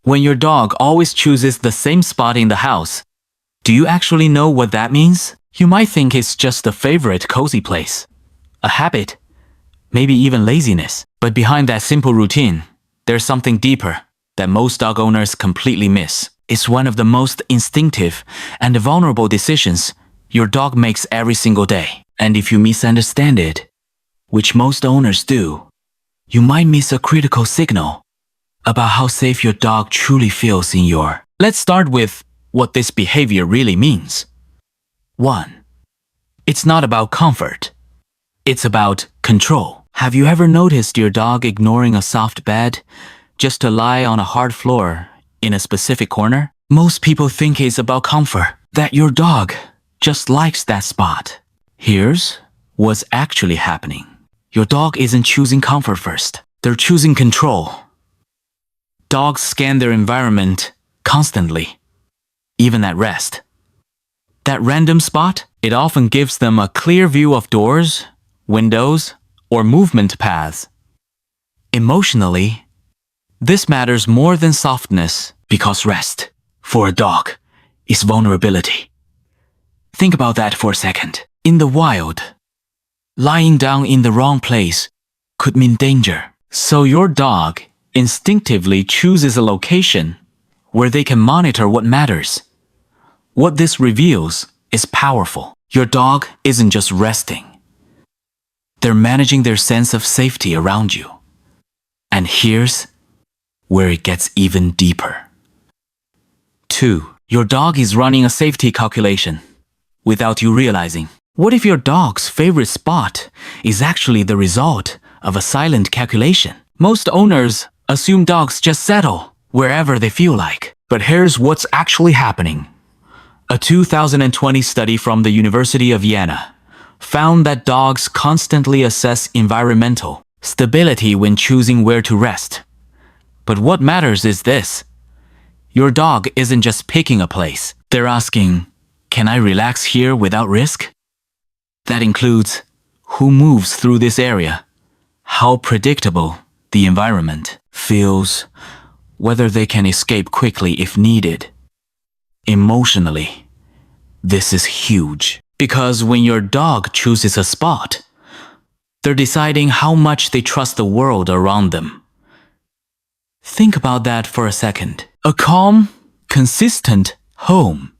When your dog always chooses the same spot in the house, do you actually know what that means? You might think it's just a favorite cozy place, a habit, maybe even laziness. But behind that simple routine, there's something deeper that most dog owners completely miss. It's one of the most instinctive and vulnerable decisions your dog makes every single day. And if you misunderstand it, which most owners do, you might miss a critical signal about how safe your dog truly feels in your... Let's start with what this behavior really means. 1. It's not about comfort. It's about control. Have you ever noticed your dog ignoring a soft bed just to lie on a hard floor in a specific corner? Most people think it's about comfort, that your dog just likes that spot. Here's what's actually happening. Your dog isn't choosing comfort first. They're choosing control. Dogs scan their environment constantly, even at rest. That random spot, it often gives them a clear view of doors, windows, or movement paths. Emotionally, this matters more than softness because rest, for a dog, is vulnerability. Think about that for a second. In the wild, lying down in the wrong place could mean danger. So your dog instinctively chooses a location where they can monitor what matters. What this reveals is powerful. Your dog isn't just resting. They're managing their sense of safety around you. And here's where it gets even deeper. 2. Your dog is running a safety calculation without you realizing. What if your dog's favorite spot is actually the result of a silent calculation? Most owners assume dogs just settle wherever they feel like. But here's what's actually happening. A 2020 study from the University of Vienna found that dogs constantly assess environmental stability when choosing where to rest. But what matters is this. Your dog isn't just picking a place. They're asking, can I relax here without risk? That includes who moves through this area, how predictable the environment feels, whether they can escape quickly if needed. Emotionally, this is huge. Because when your dog chooses a spot, they're deciding how much they trust the world around them. Think about that for a second. A calm, consistent home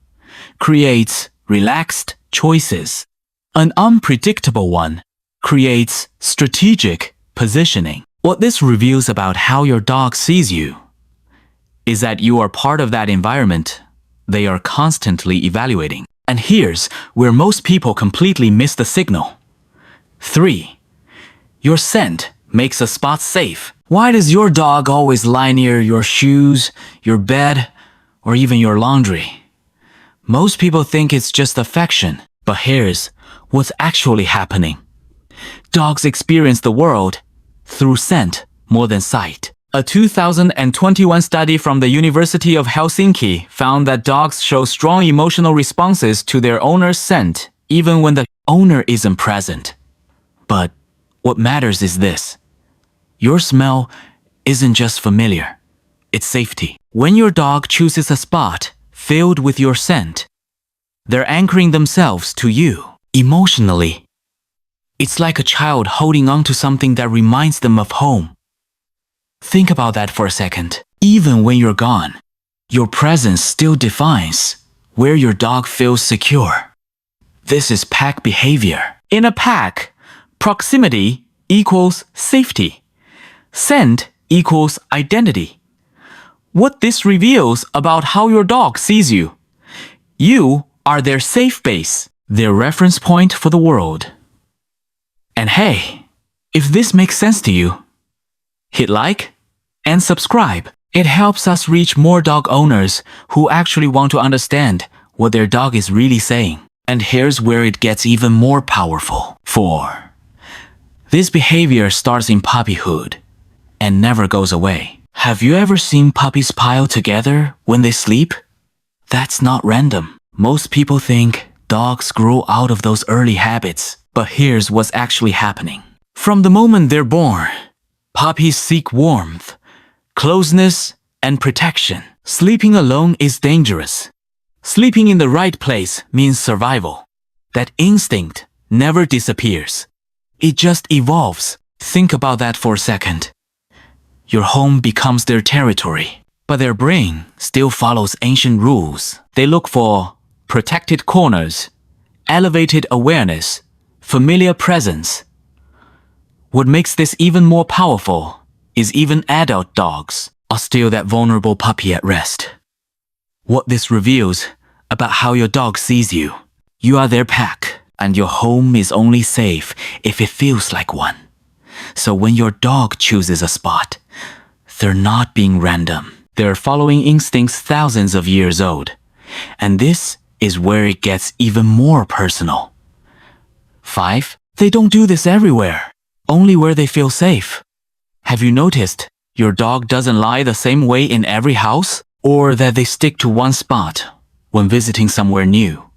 creates relaxed choices. An unpredictable one creates strategic positioning. What this reveals about how your dog sees you is that you are part of that environment they are constantly evaluating. And here's where most people completely miss the signal. 3. Your scent makes a spot safe. Why does your dog always lie near your shoes, your bed, or even your laundry? Most people think it's just affection, but here's what's actually happening. Dogs experience the world through scent more than sight. A 2021 study from the University of Helsinki found that dogs show strong emotional responses to their owner's scent, even when the owner isn't present. But what matters is this. Your smell isn't just familiar, it's safety. When your dog chooses a spot filled with your scent, they're anchoring themselves to you. Emotionally, it's like a child holding on to something that reminds them of home. Think about that for a second. Even when you're gone, your presence still defines where your dog feels secure. This is pack behavior. In a pack, proximity equals safety. Scent equals identity. What this reveals about how your dog sees you. You are their safe base, their reference point for the world. And hey, if this makes sense to you, hit like and subscribe. It helps us reach more dog owners who actually want to understand what their dog is really saying. And here's where it gets even more powerful. 4. This behavior starts in puppyhood and never goes away. Have you ever seen puppies pile together when they sleep? That's not random. Most people think dogs grow out of those early habits. But here's what's actually happening. From the moment they're born, puppies seek warmth, closeness, and protection. Sleeping alone is dangerous. Sleeping in the right place means survival. That instinct never disappears. It just evolves. Think about that for a second. Your home becomes their territory, but their brain still follows ancient rules. They look for protected corners, elevated awareness, familiar presence. What makes this even more powerful is even adult dogs are still that vulnerable puppy at rest. What this reveals about how your dog sees you. You are their pack, and your home is only safe if it feels like one. So when your dog chooses a spot, they're not being random. They're following instincts thousands of years old. And this is where it gets even more personal. 5. They don't do this everywhere, only where they feel safe. Have you noticed your dog doesn't lie the same way in every house, or that they stick to one spot when visiting somewhere new?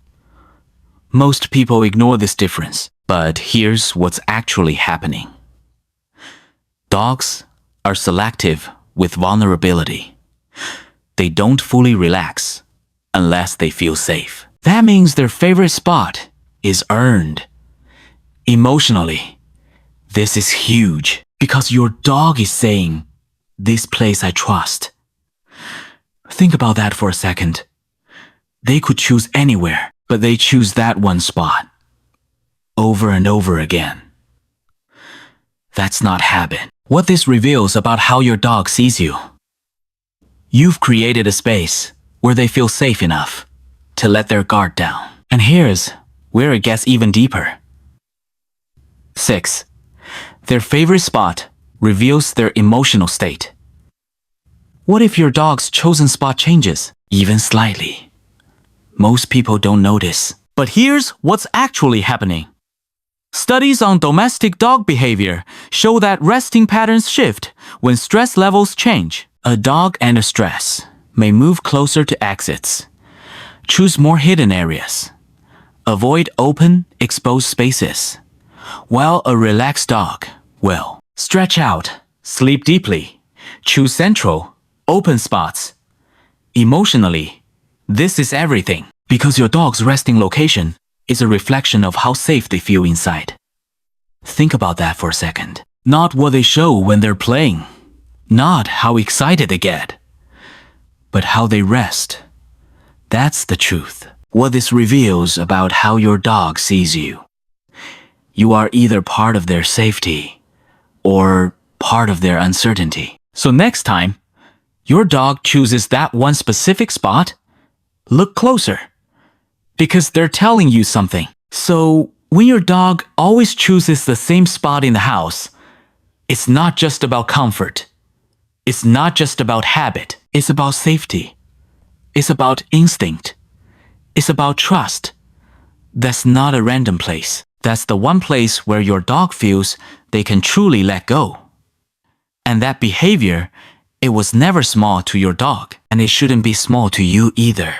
Most people ignore this difference, but here's what's actually happening. Dogs are selective with vulnerability. They don't fully relax unless they feel safe. That means their favorite spot is earned. Emotionally, this is huge because your dog is saying, "This place I trust." Think about that for a second. They could choose anywhere, but they choose that one spot over and over again. That's not habit. What this reveals about how your dog sees you. You've created a space where they feel safe enough to let their guard down. And here's where it gets even deeper. 6. Their favorite spot reveals their emotional state. What if your dog's chosen spot changes, even slightly? Most people don't notice. But here's what's actually happening. Studies on domestic dog behavior show that resting patterns shift when stress levels change. A dog under stress may move closer to exits, choose more hidden areas, avoid open, exposed spaces, while a relaxed dog will stretch out, sleep deeply, choose central, open spots. Emotionally, this is everything, because your dog's resting location is a reflection of how safe they feel inside. Think about that for a second. Not what they show when they're playing, not how excited they get, but how they rest. That's the truth. What this reveals about how your dog sees you. You are either part of their safety or part of their uncertainty. So next time your dog chooses that one specific spot, look closer, because they're telling you something. So when your dog always chooses the same spot in the house, it's not just about comfort. It's not just about habit. It's about safety. It's about instinct. It's about trust. That's not a random place. That's the one place where your dog feels they can truly let go. And that behavior, it was never small to your dog, and it shouldn't be small to you either.